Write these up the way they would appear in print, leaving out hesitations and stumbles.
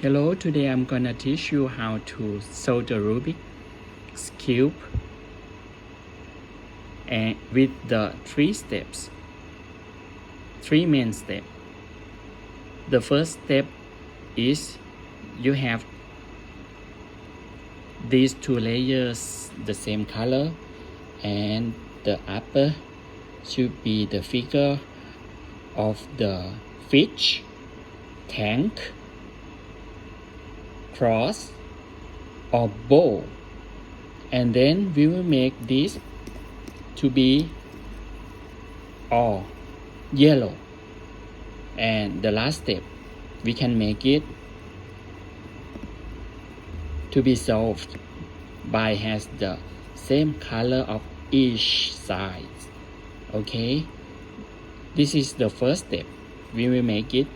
Hello, today I'm gonna teach you how to solve the Rubik's Cube and with the three main steps. The first step is you have these two layers the same color, and the upper should be the figure of the fish, tank, cross or bow, and then we will make this to be all yellow. And the last step, we can make it to be solved by has the same color of each side. Okay, this is the first step. We will make it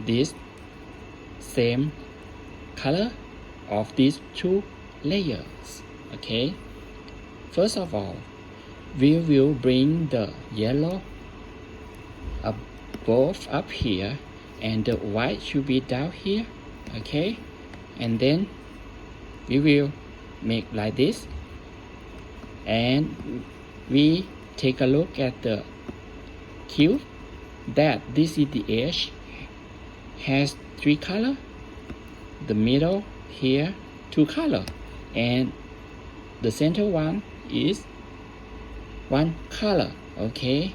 this same color of these two layers. Okay, first of all, we will bring the yellow above up here and the white should be down here. Okay, and then we will make like this, and we take a look at the cube that this is the edge has three color, the middle here two color, and the center one is one color. Okay,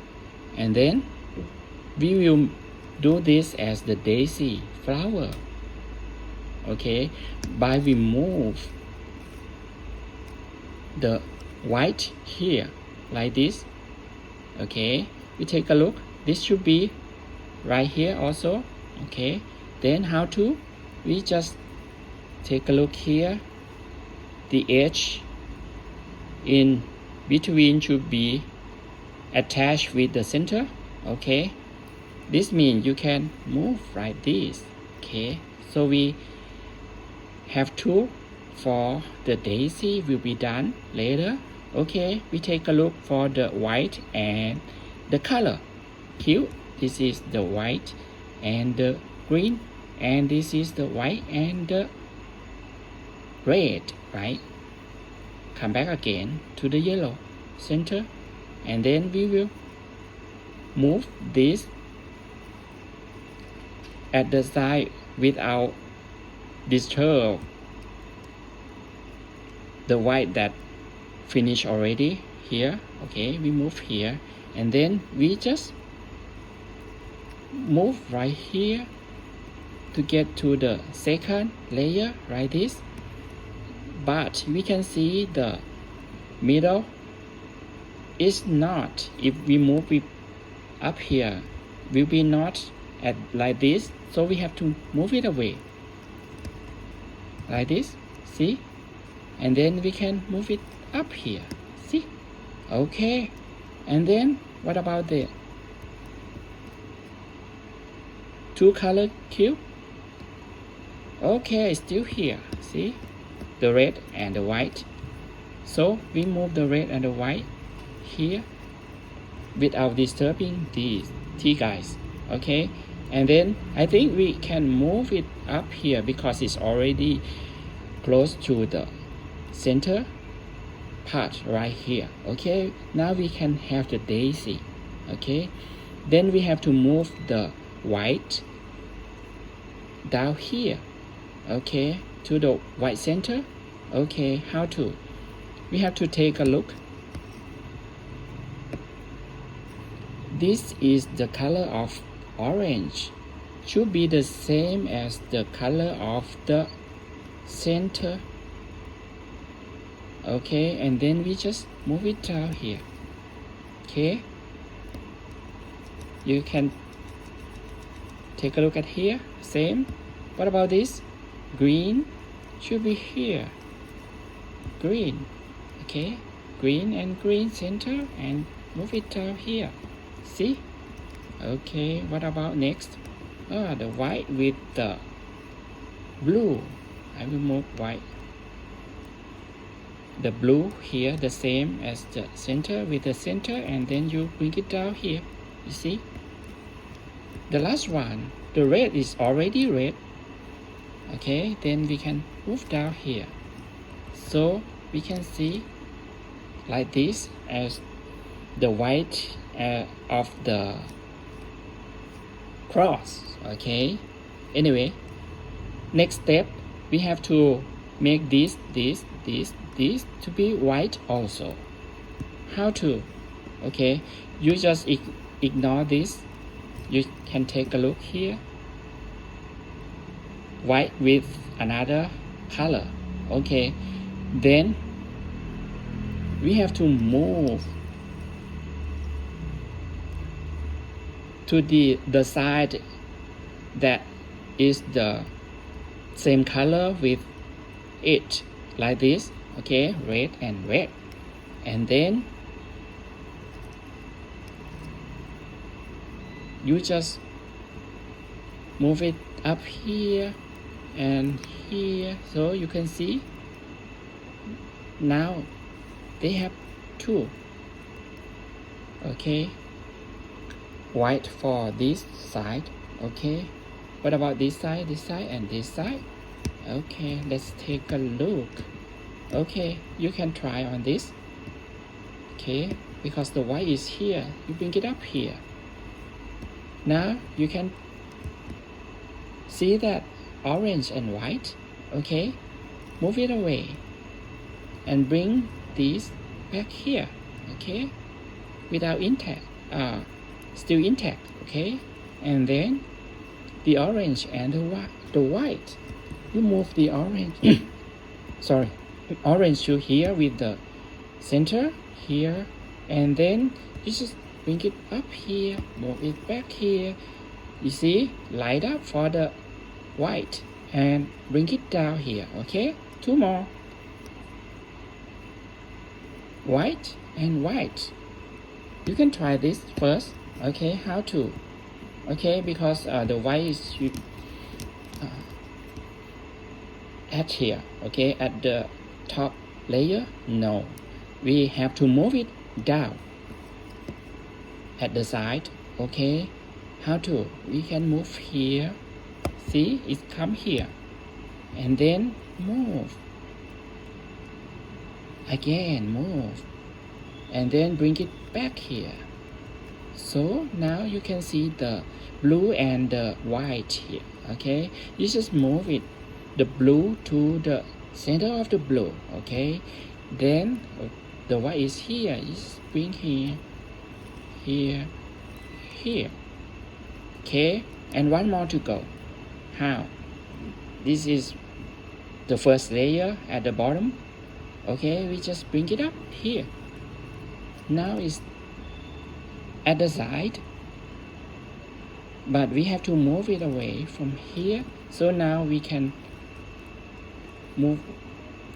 and then we will do this as the daisy flower. Okay, by we move the white here like this. Okay, we take a look, this should be right here also. Okay, then how to, we just take a look here, the edge in between should be attached with the center. Okay, this means you can move like this. Okay, so we have two for the daisy will be done later. Okay, we take a look for the white and the color cube. This is the white and the green, and this is the white and the red, right? Come back again to the yellow center, and then we will move this at the side without disturb the white that finished already here. Okay, we move here, and then we just move right here to get to the second layer like this. But we can see the middle is not, if we move it up here, will be not at like this, so we have to move it away like this. See, and then we can move it up here. See, okay, and then what about the two color cube? Okay, still here. See, the red and the white, so we move the red and the white here without disturbing these two guys. Okay, and then I think we can move it up here because it's already close to the center part right here. Okay, now we can have the daisy. Okay, then we have to move the white down here. Okay, to the white center. Okay, how to, we have to take a look. This is the color of orange, should be the same as the color of the center. Okay, and then we just move it down here. Okay, you can take a look at here, same. What about this green? Should be here, green. Okay, green and green center, and move it down here. See, okay, what about next? The white with the blue. I will move white, the blue here the same as the center with the center, and then you bring it down here. You see, the last one, the red is already red. Okay, then we can move down here. So we can see like this as the white of the cross. Okay, anyway, next step we have to make this to be white also. How to? Okay, you just ignore this. You can take a look here. White with another color. Okay, then we have to move to the side that is the same color with it, like this. Okay, red and red, and then you just move it up here and here, so you can see now they have two. Okay, white for this side. Okay, what about this side, and this side? Okay, let's take a look. Okay, you can try on this. Okay, because the white is here, you bring it up here. Now you can see that orange and white. Okay, move it away and bring these back here. Okay, without intact, still intact. Okay, and then the orange and the white, you move the orange sorry, orange to here with the center here, and then you just bring it up here, move it back here. You see, light up for the white and bring it down here. Okay, two more, white and white. You can try this first. Okay, how to? Okay, because the white is at here. Okay, at the top layer. No, we have to move it down at the side. Okay, how to? We can move here. See, it come here, and then move again, move, and then bring it back here. So now you can see the blue and the white here. Okay, you just move it, the blue to the center of the blue. Okay, then the white is here. You just bring here, here, here. Okay, and one more to go. How? This is the first layer at the bottom. Okay, we just bring it up here. Now it's at the side, but we have to move it away from here. So now we can move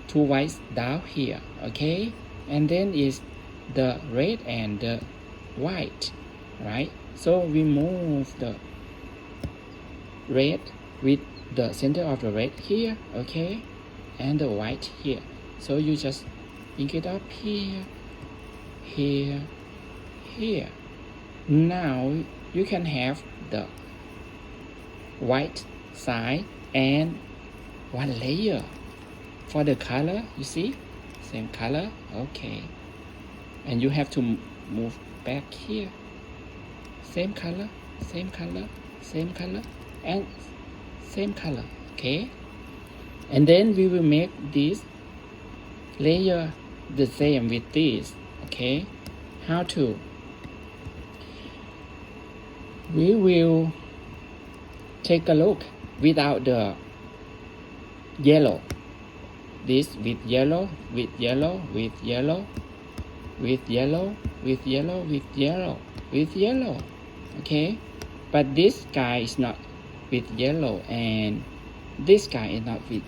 two whites down here. Okay, and then is the red and the white, right? So we move the red with the center of the red here. Okay, and the white here. So you just bring it up here, here, here. Now you can have the white side and one layer for the color. You see, same color. Okay, and you have to move back here. Same color, same color, same color, and same color. Okay, and then we will make this layer the same with this. Okay, how to? We will take a look without the yellow. This with yellow, with yellow, with yellow, with yellow, with yellow, with yellow, with yellow. Okay, but this guy is not with yellow, and this guy is not with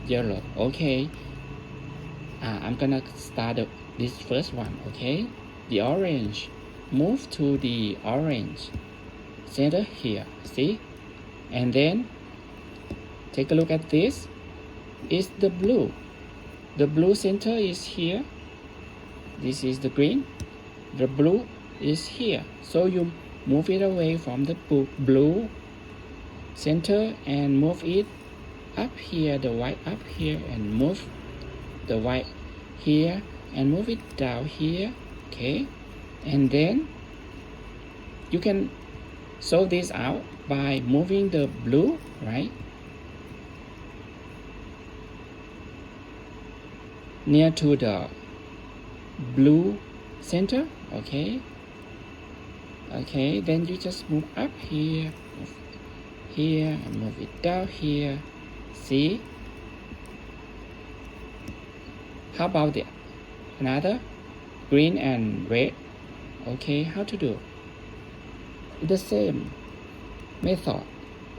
yellow. Okay, I'm gonna start this first one. Okay, the orange. Move to the orange center here. See, and then take a look at this. Is the blue. The blue center is here. This is the green. The blue is here. So you move it away from the blue center and move it up here, the white up here, and move the white here and move it down here. Okay, and then you can solve this out by moving the blue, right, near to the blue center. Okay, then you just move up here, move here, and move it down here. See? How about the another green and red? Okay, how to do? The same method.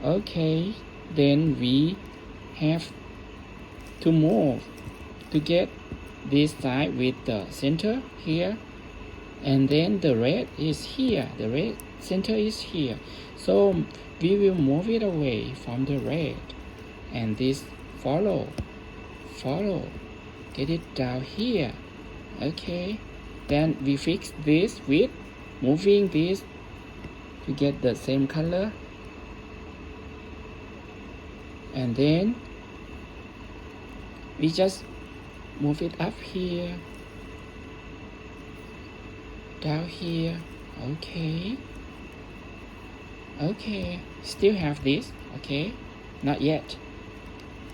Okay, then we have to move to get this side with the center here, and then the red is here, the red center is here, so we will move it away from the red, and this follow, get it down here. Okay, then we fix this with moving this to get the same color, and then we just move it up here, down here. Okay, still have this. Okay, not yet.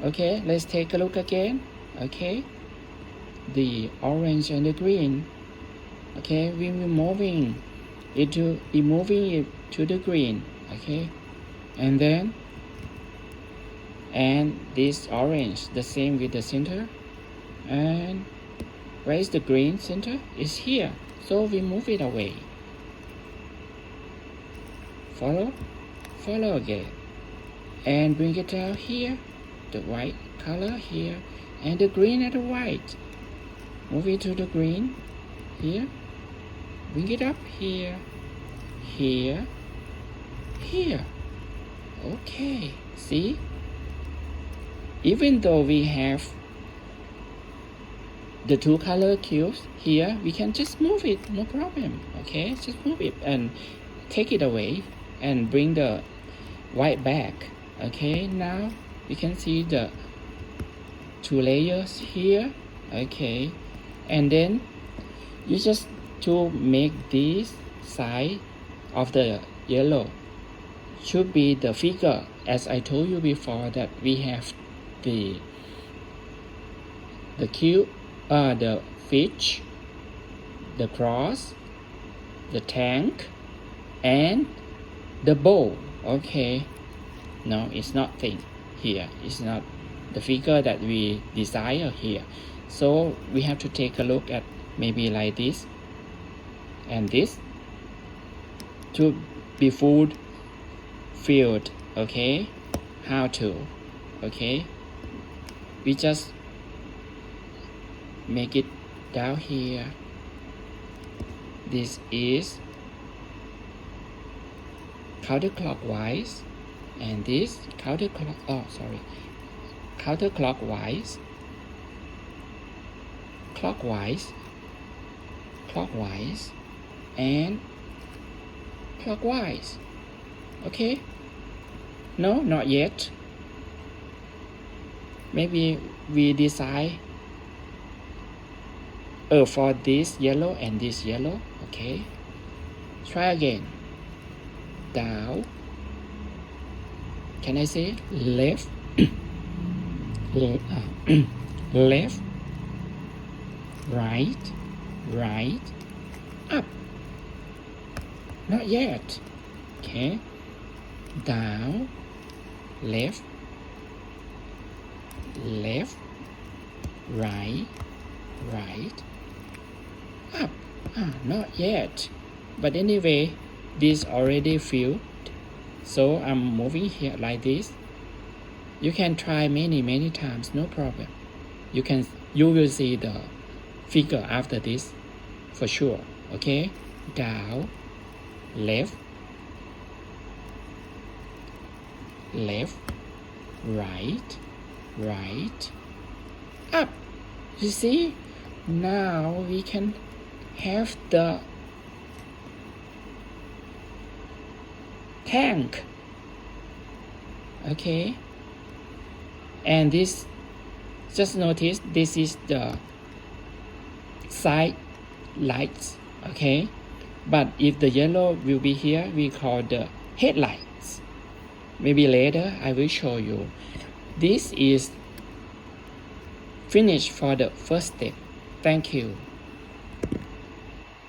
Okay, let's take a look again. Okay, the orange and the green. Okay, we will moving it to the green. Okay, and then this orange, the same with the center. And where is the green center? Is here, so we move it away. Follow again, and bring it down here, the white color here, and the green and the white. Move it to the green here, bring it up here. Okay, see, even though we have the two color cubes here, we can just move it, no problem. Okay, just move it and take it away and bring the white back. Okay, now we can see the two layers here. Okay, and then you just to make this side of the yellow should be the figure, as I told you before, that we have the cube, the fish, the cross, the tank, and the bowl. Okay, no, it's not thing here. It's not the figure that we desire here. So we have to take a look at maybe like this and this to be filled. Okay, how to? Okay, we just make it down here. This is counterclockwise, and this counterclockwise, clockwise, and clockwise. Okay, no, not yet. Maybe we decide for this yellow and this yellow. Okay, try again. Down, can I say left? Left, right, up. Not yet. Okay, down, left, right, up. Not yet, but anyway, this already filled, so I'm moving here like this. You can try many times, no problem. You will see the figure after this for sure. Okay, down, left, right, up. You see, now we can have the tank. Okay, And this, just notice this is the side lights, okay? But if the yellow will be here, we call the headlights. Maybe later I will show you. This is finished for the first step. Thank you.